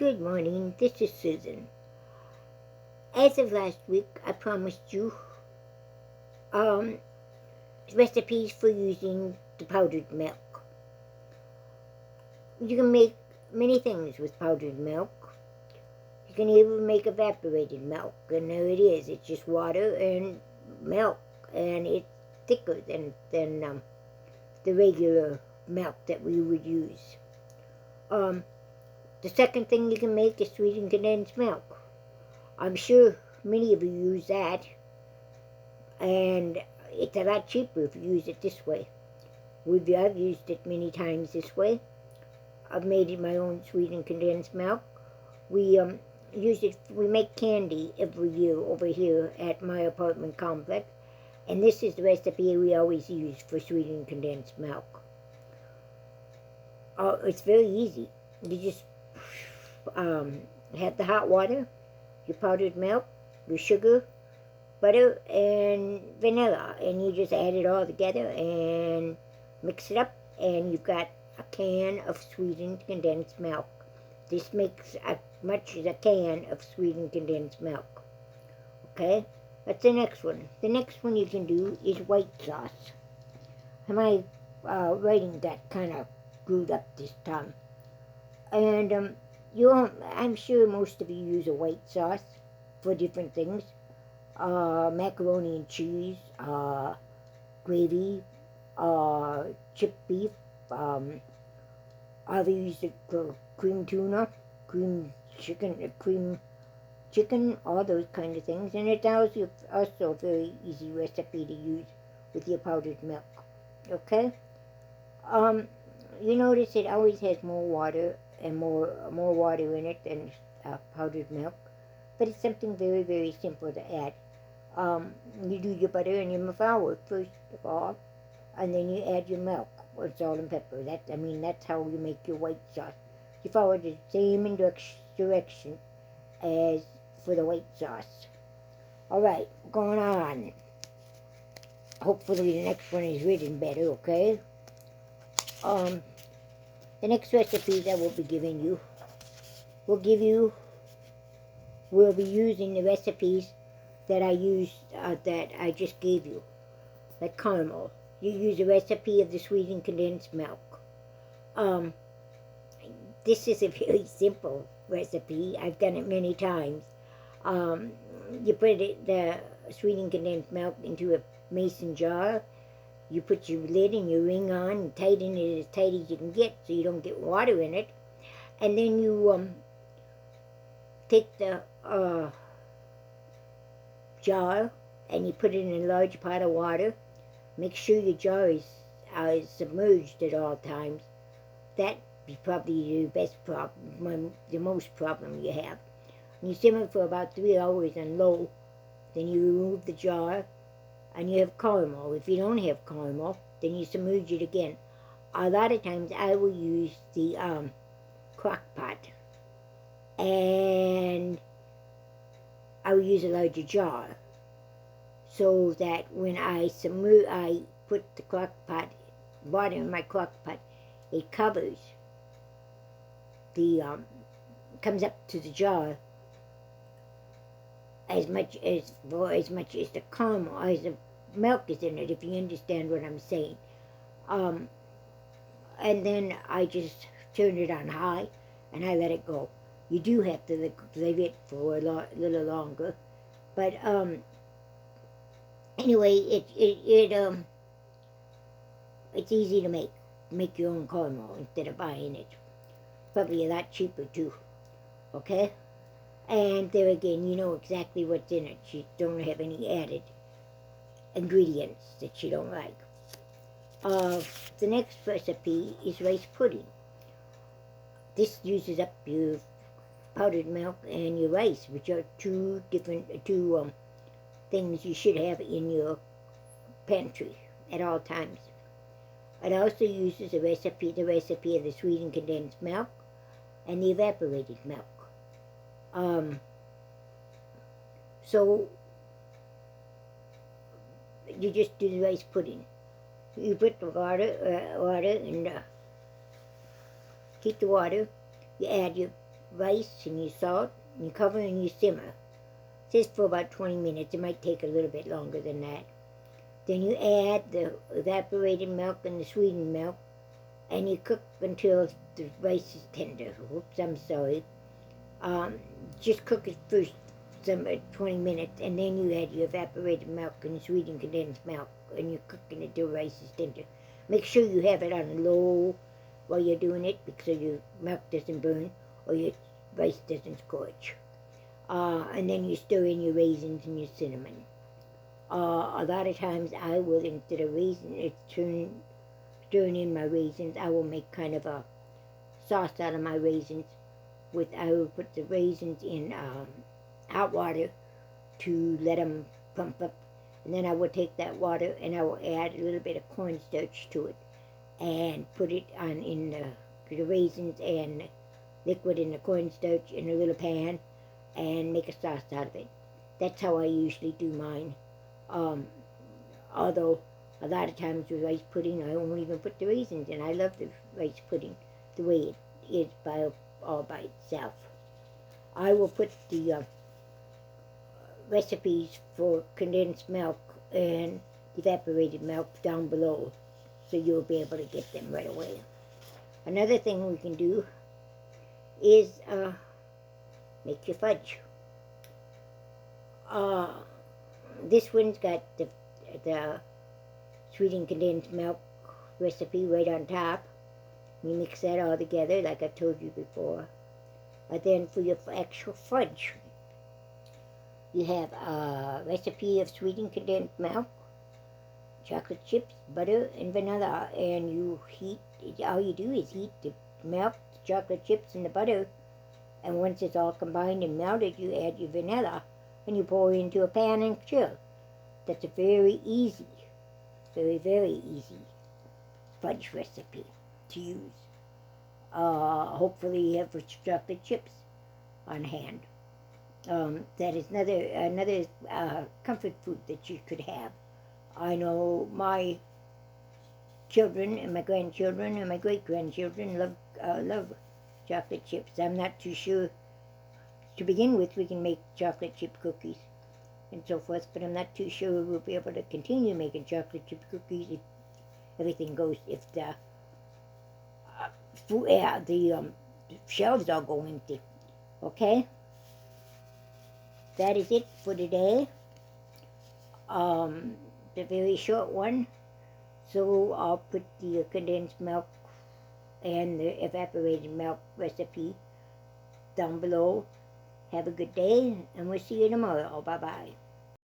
Good morning, this is Susan. As of last week, I promised you recipes for using the powdered milk. You can make many things with powdered milk. You can even make evaporated milk, and there it is. It's just water and milk, and it's thicker than the regular milk that we would use. The second thing you can make is sweetened condensed milk. I'm sure many of you use that, and it's a lot cheaper if you use it this way. I've used it many times this way. I've made it my own sweetened condensed milk. We make candy every year over here at my apartment complex, and this is the recipe we always use for sweetened condensed milk. It's very easy. You just have the hot water, your powdered milk, your sugar, butter, and vanilla, and you just add it all together and mix it up, and you've got a can of sweetened condensed milk. This makes as much as a can of sweetened condensed milk. Okay, that's the next one. The next one you can do is white sauce. My writing got kind of screwed up this time, and I'm sure most of you use a white sauce for different things. Macaroni and cheese, gravy, chipped beef, I've used it for cream tuna, cream chicken, all those kind of things. And it's also a very easy recipe to use with your powdered milk. Okay? You notice it always has more water and more water in it than powdered milk. But it's something very, very simple to add. You do your butter and your flour first of all, and then you add your milk with salt and pepper. That's how you make your white sauce. You follow the same direction as for the white sauce. Alright, going on. Hopefully the next one is written better, okay? The next recipes I will be giving you we'll be using the recipes that I just gave you, like caramel. You use a recipe of the sweetened condensed milk. This is a very simple recipe. I've done it many times. You put the sweetened condensed milk into a mason jar. You put your lid and your ring on and tighten it as tight as you can get so you don't get water in it. And then you take the jar and you put it in a large pot of water. Make sure your jar is submerged at all times. That is probably the most problem you have. And you simmer for about 3 hours on low. Then you remove the jar and you have caramel. If you don't have caramel, then you submerge it again. A lot of times I will use the crock pot, and I will use a larger jar so that when I put the crock pot, water in my crock pot, it covers comes up to the jar as much as the caramel, as the milk is in it, if you understand what I'm saying. And then I just turn it on high and I let it go. You do have to leave it for a little longer, but anyway, it's easy to make your own caramel instead of buying it. Probably a lot cheaper too. Okay. And there again, you know exactly what's in it. You don't have any added ingredients that you don't like. The next recipe is rice pudding. This uses up your powdered milk and your rice, which are two things you should have in your pantry at all times. It also uses the recipe of the sweetened condensed milk and the evaporated milk. So you just do the rice pudding. You put the water and heat the water. You add your rice and your salt, and you cover and you simmer. It says for about 20 minutes. It might take a little bit longer than that. Then you add the evaporated milk and the sweetened milk, and you cook until the rice is tender. Oops, I'm sorry. Just cook it for some 20 minutes, and then you add your evaporated milk and sweetened condensed milk, and you're cooking it till rice is tender. Make sure you have it on low while you're doing it, because your milk doesn't burn or your rice doesn't scorch. And then you stir in your raisins and your cinnamon. A lot of times I will, instead of stirring in my raisins, I will make kind of a sauce out of my raisins. I will put the raisins in hot water to let them pump up, and then I will take that water and I will add a little bit of cornstarch to it and put it on in the raisins and liquid in the cornstarch in a little pan and make a sauce out of it. That's how I usually do mine. Although a lot of times with rice pudding, I won't even put the raisins in. I love the rice pudding the way it is all by itself. I will put the recipes for condensed milk and evaporated milk down below, so you'll be able to get them right away. Another thing we can do is make your fudge. This one's got the sweetened condensed milk recipe right on top. You mix that all together like I told you before. And then for your actual fudge, you have a recipe of sweetened condensed milk, chocolate chips, butter, and vanilla. And all you do is heat the milk, the chocolate chips, and the butter. And once it's all combined and melted, you add your vanilla and you pour it into a pan and chill. That's a very easy, very, very easy fudge recipe to use. Hopefully you have chocolate chips on hand. That is another comfort food that you could have. I know my children and my grandchildren and my great-grandchildren love chocolate chips. I'm not too sure. To begin with, we can make chocolate chip cookies and so forth, but I'm not too sure we'll be able to continue making chocolate chip cookies if everything goes, if the shelves all go empty. Okay? That is it for today. The very short one. So I'll put the condensed milk and the evaporated milk recipe down below. Have a good day, and we'll see you tomorrow. Bye-bye.